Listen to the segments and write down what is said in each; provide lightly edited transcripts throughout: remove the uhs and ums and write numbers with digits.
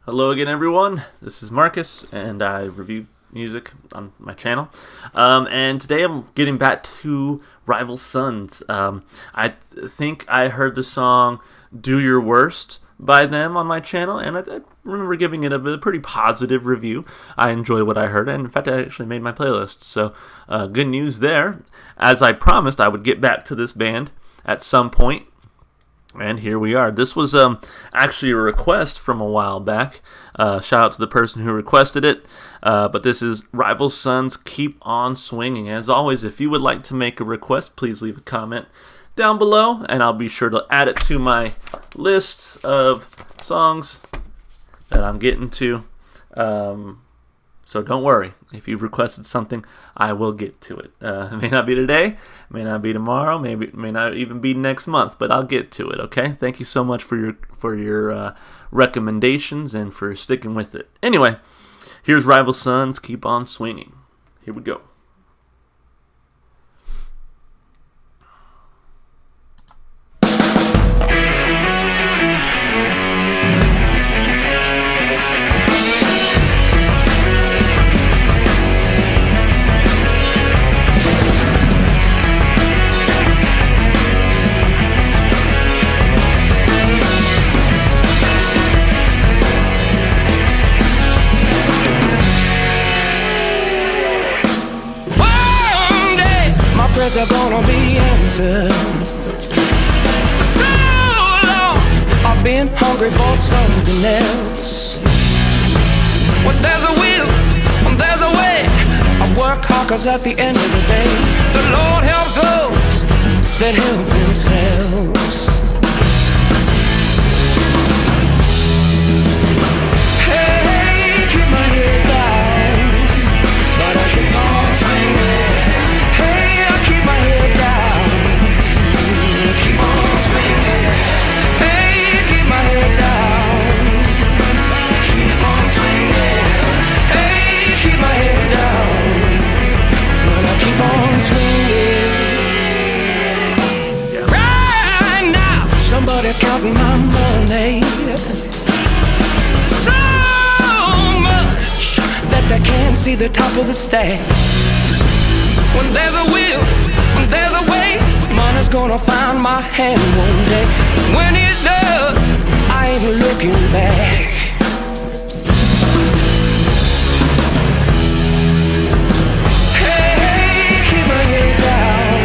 Hello again, everyone. This is Marcus, and I review music on my channel. And today I'm getting back to Rival Sons. I think I heard the song "Do Your Worst" by them on my channel, and I remember giving it a pretty positive review. I enjoyed what I heard, and in fact, I actually made my playlist. So, good news there. As I promised, I would get back to this band at some point. And here we are. This was actually a request from a while back. Shout out to the person who requested it. But this is Rival Sons, Keep On Swinging. As always, if you would like to make a request, please leave a comment down below, and I'll be sure to add it to my list of songs that I'm getting to. So don't worry. If you've requested something, I will get to it. It may not be today, it may not be tomorrow, maybe it may not even be next month, but I'll get to it, okay? Thank you so much for your recommendations and for sticking with it. Anyway, here's Rival Sons, Keep On Swinging. Here we go. Prayers are gonna be answered. For so long I've been hungry for something else. When there's a will, when there's a way, I work hard, cause at the end of the day, the Lord helps those that help themselves. Hey, keep my head down, but I keep on swinging. Keep my head down, keep on swinging. Hey, keep my head down, keep on swinging. Hey, keep my head down, but I keep on swinging. Right now, somebody's counting my money, so much that they can't see the top of the stack. When there's a will, when there's a way, money's gonna find my hand one day. When it does, I ain't looking back. Hey, keep my head down,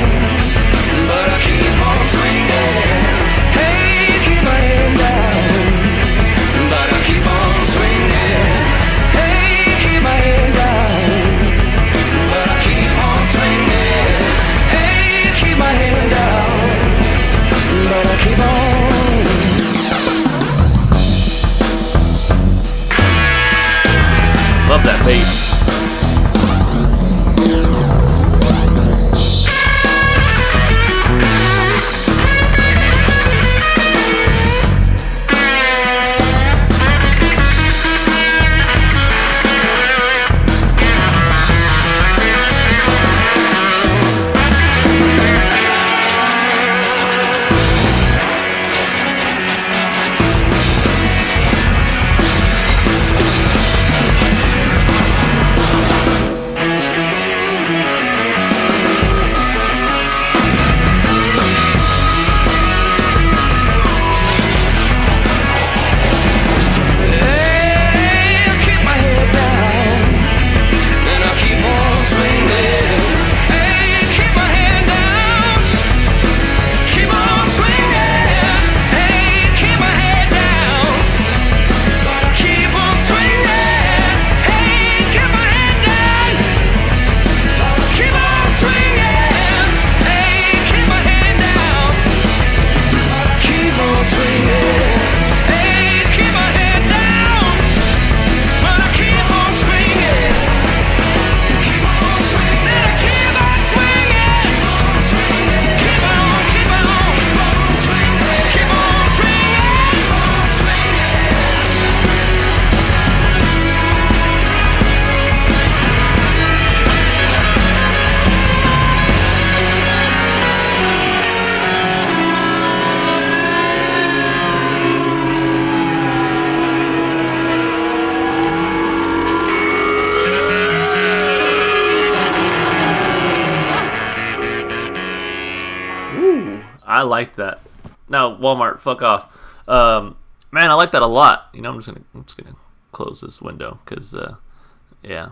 but I keep on swinging. Hey, keep my head down, but I keep on swinging. Hey, keep my head down, but I keep on swinging. Hey, keep my head down, but I keep on. I like that. Now, Walmart, fuck off. Man, I like that a lot. You know, I'm just gonna close this window because, yeah.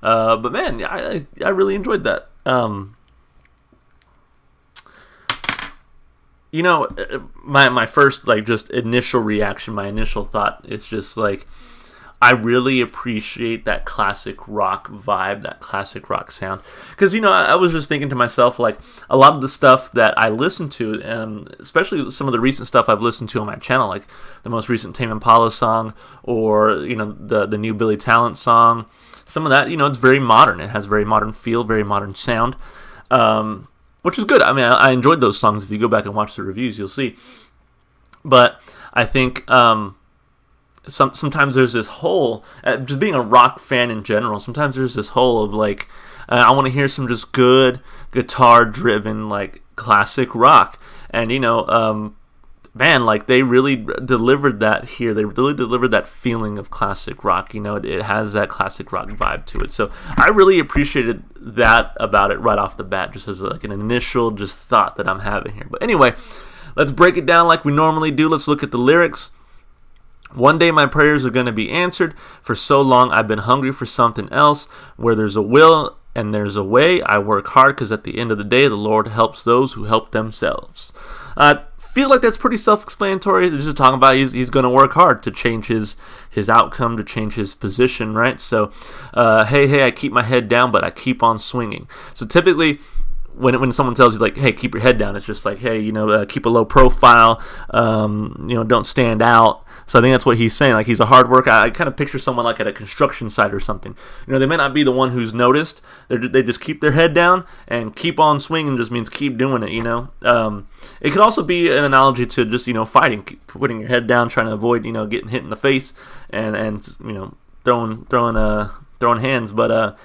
But man, I really enjoyed that. You know, my first like just initial reaction, my initial thought is just like, I really appreciate that classic rock vibe, that classic rock sound. Because, you know, I was just thinking to myself, like, a lot of the stuff that I listen to, and especially some of the recent stuff I've listened to on my channel, like the most recent Tame Impala song, or, you know, the new Billy Talent song, some of that, you know, it's very modern. It has very modern feel, very modern sound, which is good. I mean, I enjoyed those songs. If you go back and watch the reviews, you'll see. But I think... sometimes there's this hole, just being a rock fan in general, sometimes there's this hole of like, I want to hear some just good guitar-driven, like, classic rock. And, you know, man, like, they really delivered that here. They really delivered that feeling of classic rock. You know, it has that classic rock vibe to it. So I really appreciated that about it right off the bat, just as like an initial just thought that I'm having here. But anyway, let's break it down like we normally do. Let's look at the lyrics. One day my prayers are going to be answered. For so long I've been hungry for something else. Where there's a will and there's a way, I work hard because at the end of the day, the Lord helps those who help themselves. I feel like that's pretty self-explanatory. They're just talking about he's going to work hard to change his outcome, to change his position, right? So, hey, I keep my head down, but I keep on swinging. So typically... When someone tells you, like, hey, keep your head down, it's just like, hey, you know, keep a low profile, you know, don't stand out. So I think that's what he's saying. Like, he's a hard worker. I kind of picture someone like at a construction site or something. You know, they may not be the one who's noticed. They just keep their head down and keep on swinging just means keep doing it, you know. It could also be an analogy to just, you know, fighting, putting your head down, trying to avoid, you know, getting hit in the face and you know, throwing hands. But,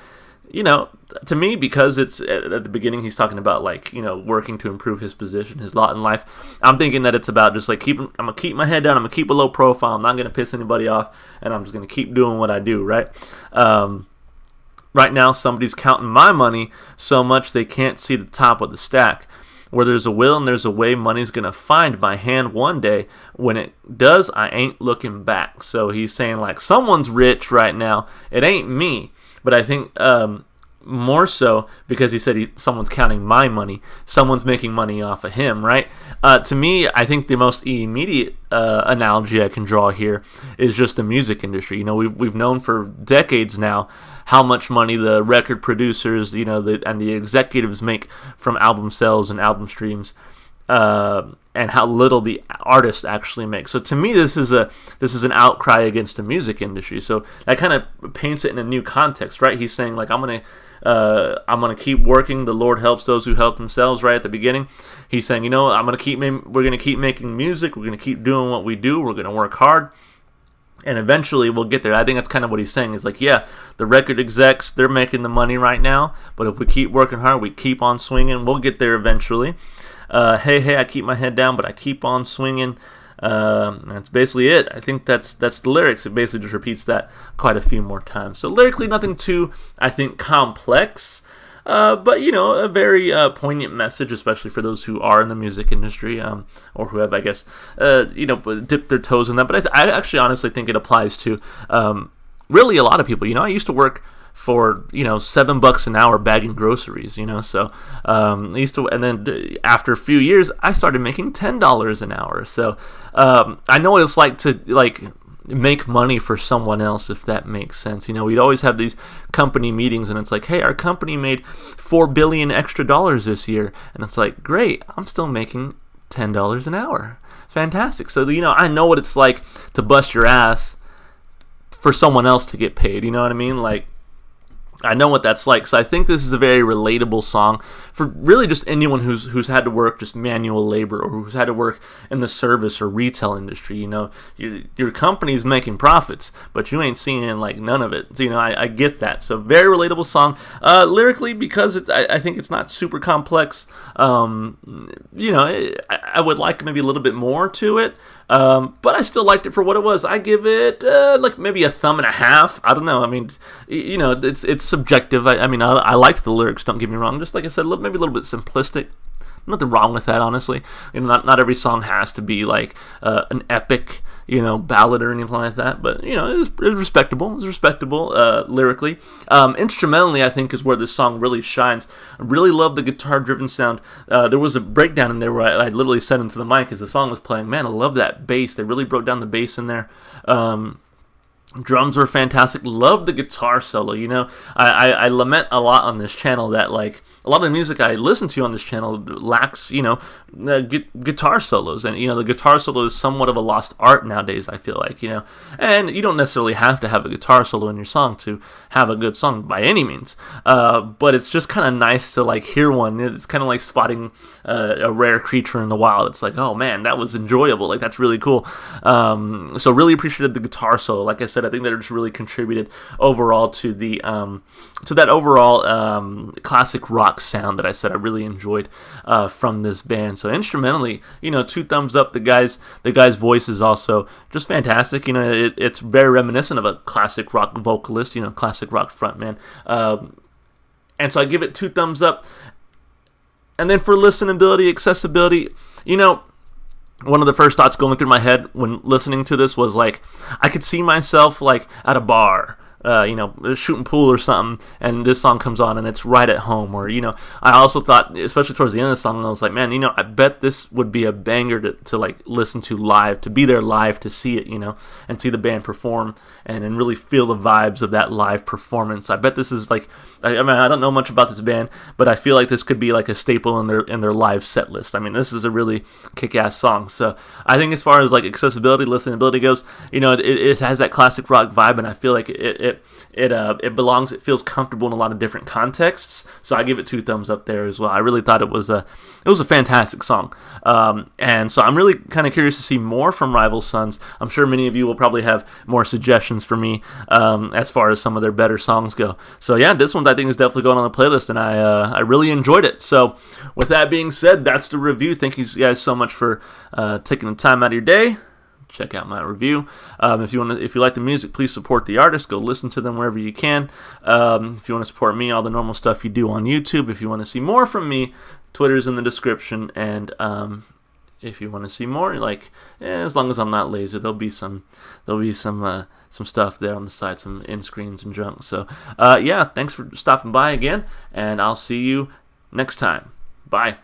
you know, to me, because it's at the beginning, he's talking about, like, you know, working to improve his position, his lot in life. I'm thinking that it's about just like I'm gonna keep my head down, I'm gonna keep a low profile, I'm not gonna piss anybody off, and I'm just gonna keep doing what I do, right? Right now, somebody's counting my money so much they can't see the top of the stack. Where there's a will and there's a way, money's gonna find my hand one day. When it does, I ain't looking back. So he's saying, like, someone's rich right now. It ain't me. But I think more so because he said someone's counting my money. Someone's making money off of him, right? To me, I think the most immediate analogy I can draw here is just the music industry. You know, we've known for decades now how much money the record producers, you know, and the executives make from album sales and album streams. And how little the artist actually makes. So to me, this is an outcry against the music industry. So that kind of paints it in a new context, right? He's saying, like, I'm gonna keep working. The Lord helps those who help themselves. Right at the beginning, he's saying, you know, we're gonna keep making music. We're gonna keep doing what we do. We're gonna work hard. And eventually we'll get there. I think that's kind of what he's saying. Is like, yeah, the record execs, they're making the money right now. But if we keep working hard, we keep on swinging, we'll get there eventually. Hey, I keep my head down, but I keep on swinging. That's basically it. I think that's the lyrics. It basically just repeats that quite a few more times. So lyrically, nothing too, I think, complex. But, you know, a very poignant message, especially for those who are in the music industry, or who have, I guess, you know, dipped their toes in that. But I actually honestly think it applies to really a lot of people. You know, I used to work for, you know, $7 an hour bagging groceries, you know, so I used to, and then after a few years, I started making $10 an hour. So I know what it's like to, like, make money for someone else, if that makes sense. You know, we'd always have these company meetings, and it's like, hey, our company made $4 billion extra this year, and it's like, great, I'm still making $10 an hour. Fantastic. So, you know, I know what it's like to bust your ass for someone else to get paid. You know what I mean? Like, I know what that's like. So I think this is a very relatable song for really just anyone who's had to work just manual labor, or who's had to work in the service or retail industry. You know, your company's making profits, but you ain't seeing, like, none of it. So, you know, I get that. So very relatable song. Lyrically, because I think it's not super complex. You know, I would like maybe a little bit more to it. But I still liked it for what it was. I give it like maybe a thumb and a half. I don't know. I mean, you know, it's subjective. I mean, I liked the lyrics, don't get me wrong. Just like I said, maybe a little bit simplistic. Nothing wrong with that, honestly. Not every song has to be like an epic, ballad or anything like that. But it was respectable. It was respectable lyrically. Instrumentally, I think is where this song really shines. I really love the guitar-driven sound. There was a breakdown in there where I literally said into the mic as the song was playing, "Man, I love that bass." They really broke down the bass in there. Drums were fantastic. Love the guitar solo. I lament a lot on this channel that like a lot of the music I listen to on this channel lacks, guitar solos, and the guitar solo is somewhat of a lost art nowadays. I feel like, and you don't necessarily have to have a guitar solo in your song to have a good song by any means. But it's just kind of nice to like hear one. It's kind of like spotting a rare creature in the wild. It's like, oh man, that was enjoyable. Like that's really cool. So really appreciated the guitar solo. Like I said, I think that it just really contributed overall to the to that overall classic rock sound that I said I really enjoyed from this band. So instrumentally, 2 thumbs up. The guy's voice is also just fantastic. It's very reminiscent of a classic rock vocalist, classic rock frontman. And so I give it 2 thumbs up. And then for listenability, accessibility, one of the first thoughts going through my head when listening to this was like, I could see myself like at a bar, shooting pool or something, and this song comes on and it's right at home. Or, I also thought, especially towards the end of the song, I was like, man, I bet this would be a banger to like listen to live, to be there live, to see it, and see the band perform and really feel the vibes of that live performance. I bet this is like, I don't know much about this band, but I feel like this could be like a staple in their live set list. I mean, this is a really kick-ass song. So I think as far as like accessibility, listenability goes, it has that classic rock vibe, and I feel like it belongs. It feels comfortable in a lot of different contexts. So I give it 2 thumbs up there as well. I really thought it was a fantastic song, and so I'm really kind of curious to see more from Rival Sons. I'm sure many of you will probably have more suggestions for me as far as some of their better songs go. So yeah, this one I think is definitely going on the playlist, and I really enjoyed it. So with that being said, that's the review. Thank you guys so much for taking the time out of your day. Check out my review. If you like the music, please support the artist. Go listen to them wherever you can. If you want to support me, all the normal stuff you do on YouTube. If you want to see more from me, Twitter's in the description. And if you want to see more, as long as I'm not lazy, there'll be some stuff there on the side, some end screens and junk. So yeah, thanks for stopping by again, and I'll see you next time. Bye.